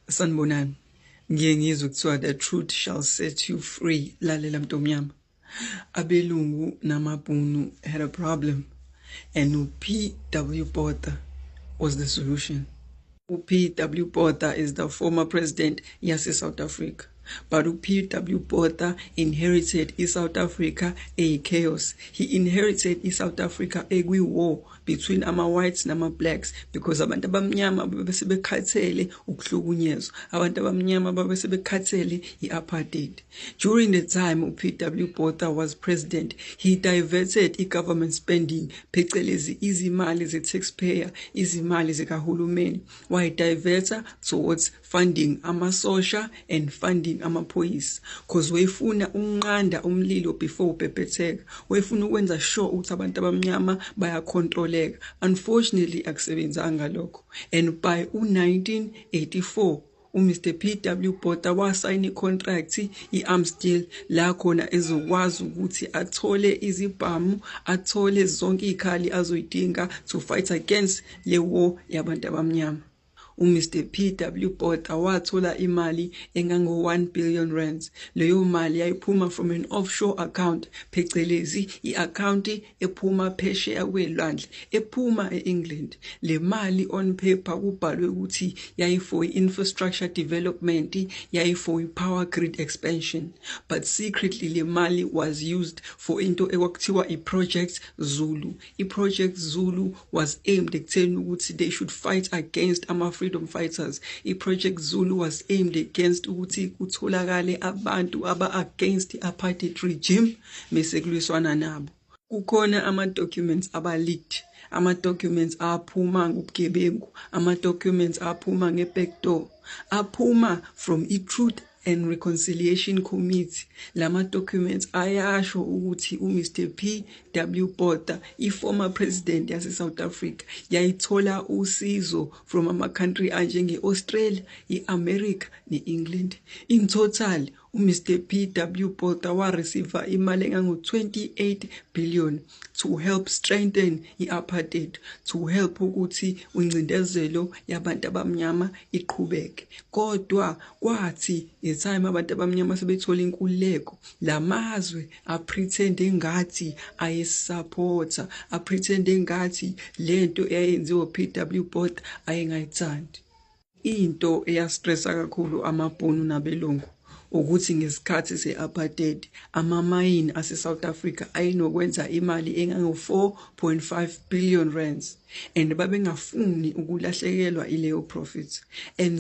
Sanibonani. Ngiye ngizwe kuthiwa the truth shall set you free. Lalela mntomnyama. Abelungu namabhunu had a problem and uP.W. Botha was the solution. uP.W. Botha is the former president yase South Africa. But uP.W. Botha inherited South Africa a chaos. He inherited South Africa a war between ama-whites nama-blacks because abantu abamnyama babese bekhathele ukuhlukunyezwa. Abantu abamnyama babese bekhathele i-apartheid. During the time uP.W. Botha was president, he diverted i-government spending, phecelezi izimali ze-taxpayer, izimali zikahulumeni, wayidiverta towards funding amasosha and funding amaphoyisa cause wayefuna ukunqanda umlilo before ubhebhetheka, wayefuna ukwenza sure ukuthi abantu abamnyama bayacontroleka. Unfortunately akusebenzanga lokho, and by 1984 Mr. P.W. Botha wasayina i-contract i-arms deal la khona ezokwazi ukuthi athole izibhamu, athole zonke izikhali azoyidinga to fight against le war yabantu abamnyama. Mr. P.W. Botha wathola imali engango-1 billion rands. Leyo mali yayiphuma from an offshore account, phecelezi i-account ephuma phesheya kwelwandle, ephuma e-England. Le mali on paper kubhalwe ukuthi yayi for infrastructure development, yayi for power grid expansion. But secretly le mali was used for into ekwakuthiwa i-Project Zulu. I-Project Zulu was aimed ekutheni ukuthi they should fight against freedom fighters. I-Project Zulu was aimed against ukuthi kutholakale abantu aba-against i-apartheid regime mese kuliswana nabo. Kukhona ama-documents aba-leaked, ama-documents aphuma ngobugebengu, ama-documents aphuma nge-backdoor, aphuma from i-Truth and Reconciliation Committee. Lama documents ayasho ukuthi Mr. P.W. Botha, i-former president yase South Africa, yayithola usizo from ama-country anjenge-Australia, i-America, ne-England. In total, Mr. P.W. Botha wa-receive imali engango-28 billion to help strengthen i-apartheid, to help ukuthi incindezelo yabantu abamnyama iqhubeke. Kodwa kwathi time abantu abamnyama sebethola inkululeko, lamazwe apretende ngathi ayesupporta, apretende ngathi lento eyayenziwa P.W. Botha ayengayithandi. Into eyastressa kakhulu amabhunu nabelungu ukuthi ngesikhathi se-apartheid ama-mine ase-South Africa ayinokwenza imali engango-4.5 billion rands and babengafuni ukulahlekelwa ileyo profit. And